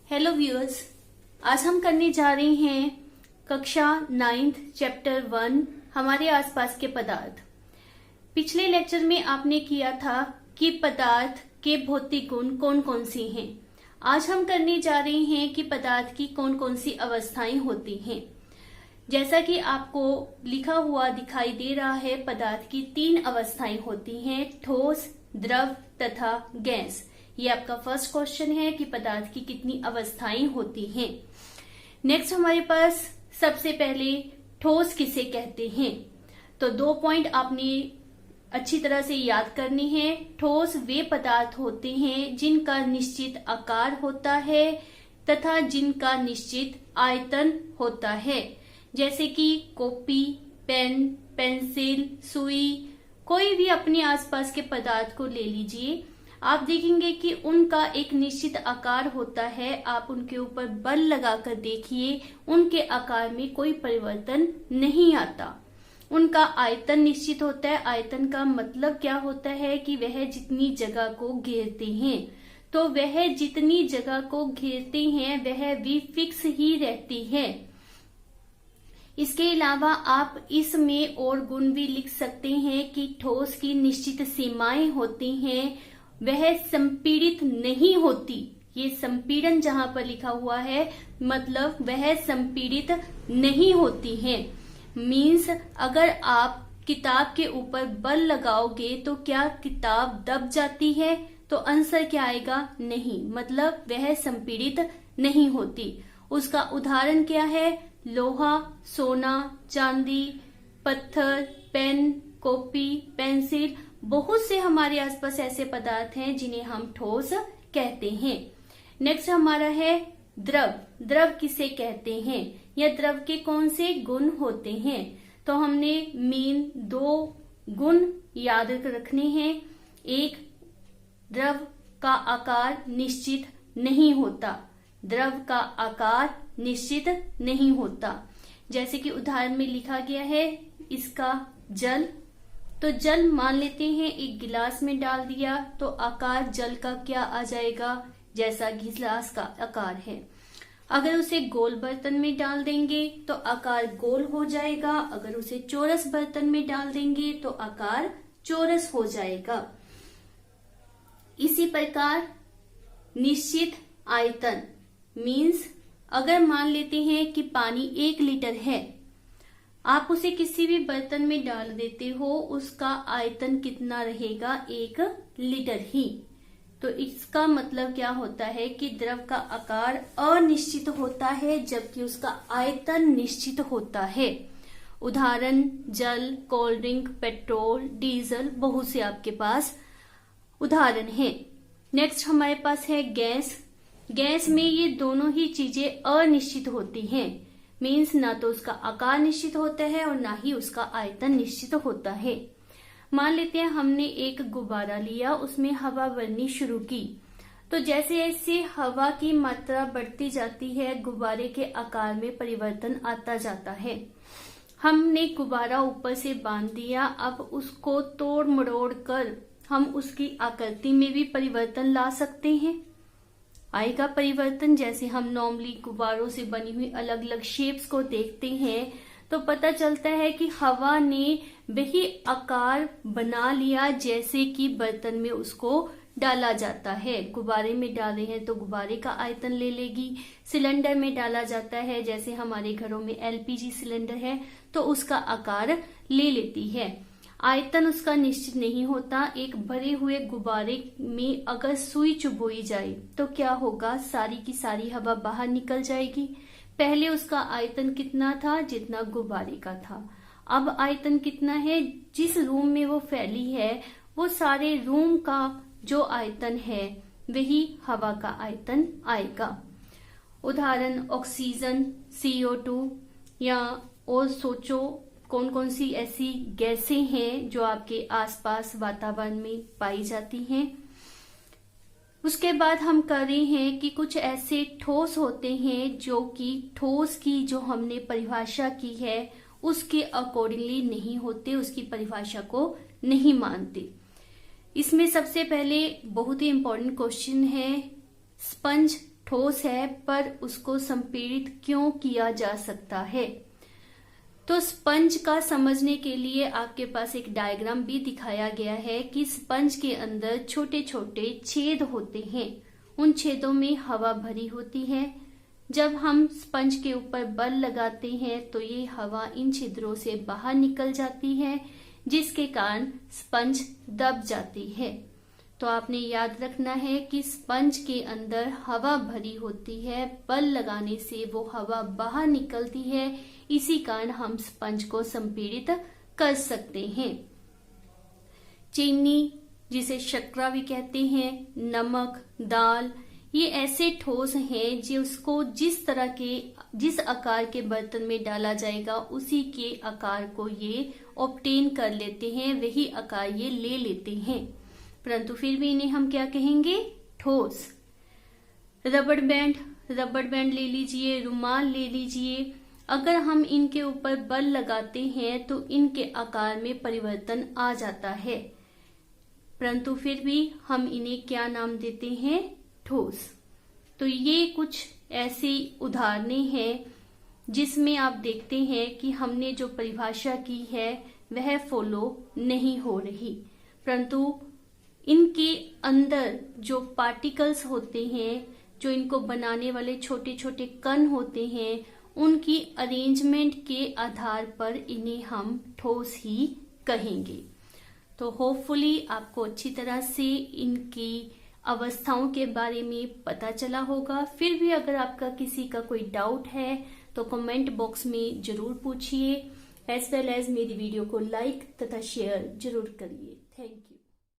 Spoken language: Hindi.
हेलो व्यूअर्स, आज हम करने जा रहे हैं कक्षा 9th चैप्टर 1 हमारे आसपास के पदार्थ। पिछले लेक्चर में आपने किया था कि पदार्थ के भौतिक गुण कौन कौन से हैं। आज हम करने जा रहे हैं कि पदार्थ की कौन कौन सी अवस्थाएं होती हैं। जैसा कि आपको लिखा हुआ दिखाई दे रहा है, पदार्थ की 3 अवस्थाएं होती हैं, ठोस, द्रव तथा गैस। ये आपका फर्स्ट क्वेश्चन है कि पदार्थ की कितनी अवस्थाएं होती हैं। नेक्स्ट हमारे पास सबसे पहले ठोस किसे कहते हैं, तो 2 पॉइंट आपने अच्छी तरह से याद करने हैं। ठोस वे पदार्थ होते हैं जिनका निश्चित आकार होता है तथा जिनका निश्चित आयतन होता है, जैसे कि कॉपी, पेन, पेंसिल, सुई। कोई भी अपने आसपास के पदार्थ को ले लीजिए, आप देखेंगे कि उनका एक निश्चित आकार होता है। आप उनके ऊपर बल लगाकर देखिए, उनके आकार में कोई परिवर्तन नहीं आता। उनका आयतन निश्चित होता है। आयतन का मतलब क्या होता है कि वह जितनी जगह को घेरते हैं, तो वह जितनी जगह को घेरते हैं वह भी फिक्स ही रहती है। इसके अलावा आप इसमें और गुण भी लिख सकते हैं कि ठोस की निश्चित सीमाएं होती हैं, वह संपीड़ित नहीं होती। ये संपीड़न जहां पर लिखा हुआ है मतलब वह संपीड़ित नहीं होती है। मीन्स अगर आप किताब के ऊपर बल लगाओगे तो क्या किताब दब जाती है, तो आंसर क्या आएगा, नहीं। मतलब वह संपीड़ित नहीं होती। उसका उदाहरण क्या है, लोहा, सोना, चांदी, पत्थर, पेन, कॉपी, पेंसिल। बहुत से हमारे आसपास ऐसे पदार्थ हैं जिन्हें हम ठोस कहते हैं। नेक्स्ट हमारा है द्रव। द्रव किसे कहते हैं या द्रव के कौन से गुण होते हैं, तो हमने मेन 2 गुण याद रखने हैं। एक, द्रव का आकार निश्चित नहीं होता। द्रव का आकार निश्चित नहीं होता। जैसे कि उदाहरण में लिखा गया है इसका जल, तो जल मान लेते हैं एक गिलास में डाल दिया तो आकार जल का क्या आ जाएगा, जैसा गिलास का आकार है। अगर उसे गोल बर्तन में डाल देंगे तो आकार गोल हो जाएगा। अगर उसे चौरस बर्तन में डाल देंगे तो आकार चौरस हो जाएगा। इसी प्रकार निश्चित आयतन मीन्स अगर मान लेते हैं कि पानी 1 लीटर है, आप उसे किसी भी बर्तन में डाल देते हो, उसका आयतन कितना रहेगा, 1 लीटर ही। तो इसका मतलब क्या होता है कि द्रव का आकार अनिश्चित होता है जबकि उसका आयतन निश्चित होता है। उदाहरण जल, कोल्ड ड्रिंक, पेट्रोल, डीजल, बहुत से आपके पास उदाहरण हैं। नेक्स्ट हमारे पास है गैस। गैस में ये दोनों ही चीजें अनिश्चित होती हैं। मीन्स ना तो उसका आकार निश्चित होता है और ना ही उसका आयतन निश्चित होता है। मान लेते हैं हमने एक गुब्बारा लिया, उसमें हवा भरनी शुरू की, तो जैसे जैसे हवा की मात्रा बढ़ती जाती है गुब्बारे के आकार में परिवर्तन आता जाता है। हमने गुब्बारा ऊपर से बांध दिया, अब उसको तोड़ मरोड़ कर हम उसकी आकृति में भी परिवर्तन ला सकते हैं। आएगा परिवर्तन। जैसे हम नॉर्मली गुब्बारों से बनी हुई अलग अलग शेप्स को देखते हैं तो पता चलता है कि हवा ने वही आकार बना लिया जैसे कि बर्तन में उसको डाला जाता है। गुब्बारे में डाले हैं तो गुब्बारे का आयतन ले लेगी। सिलेंडर में डाला जाता है, जैसे हमारे घरों में LPG सिलेंडर है, तो उसका आकार ले लेती है। आयतन उसका निश्चित नहीं होता। एक भरे हुए गुब्बारे में अगर सुई चुभोई जाए तो क्या होगा, सारी की सारी हवा बाहर निकल जाएगी। पहले उसका आयतन कितना था, जितना गुब्बारे का था। अब आयतन कितना है, जिस रूम में वो फैली है वो सारे रूम का जो आयतन है वही हवा का आयतन आएगा। उदाहरण ऑक्सीजन, CO2, या और सोचो कौन कौन सी ऐसी गैसें हैं जो आपके आसपास वातावरण में पाई जाती हैं। उसके बाद हम कर रहे हैं कि कुछ ऐसे ठोस होते हैं जो कि ठोस की जो हमने परिभाषा की है उसके अकॉर्डिंगली नहीं होते, उसकी परिभाषा को नहीं मानते। इसमें सबसे पहले बहुत ही इंपॉर्टेंट क्वेश्चन है, स्पंज ठोस है, पर उसको संपीड़ित क्यों किया जा सकता है। तो स्पंज का समझने के लिए आपके पास एक डायग्राम भी दिखाया गया है कि स्पंज के अंदर छोटे छोटे छेद होते हैं, उन छेदों में हवा भरी होती है। जब हम स्पंज के ऊपर बल लगाते हैं तो ये हवा इन छिद्रों से बाहर निकल जाती है, जिसके कारण स्पंज दब जाती है। तो आपने याद रखना है कि स्पंज के अंदर हवा भरी होती है, बल लगाने से वो हवा बाहर निकलती है, इसी कारण हम स्पंज को संपीड़ित कर सकते हैं। चीनी, जिसे शर्करा भी कहते हैं, नमक, दाल, ये ऐसे ठोस हैं जिसको जिस आकार के बर्तन में डाला जाएगा उसी के आकार को ये ऑब्टेन कर लेते हैं, वही आकार ये ले लेते हैं, परंतु फिर भी इन्हें हम क्या कहेंगे, ठोस। रबड़ बैंड ले लीजिए, रुमाल ले लीजिए, अगर हम इनके ऊपर बल लगाते हैं तो इनके आकार में परिवर्तन आ जाता है, परंतु फिर भी हम इन्हें क्या नाम देते हैं, ठोस। तो ये कुछ ऐसी उदाहरणें हैं जिसमें आप देखते हैं कि हमने जो परिभाषा की है वह फॉलो नहीं हो रही, परंतु इनके अंदर जो पार्टिकल्स होते हैं, जो इनको बनाने वाले छोटे छोटे कण होते हैं, उनकी अरेंजमेंट के आधार पर इन्हें हम ठोस ही कहेंगे। तो होपफुली आपको अच्छी तरह से इनकी अवस्थाओं के बारे में पता चला होगा। फिर भी अगर आपका किसी का कोई डाउट है तो कमेंट बॉक्स में जरूर पूछिए, एज वेल एज मेरी वीडियो को लाइक तथा शेयर जरूर करिए। Thank you.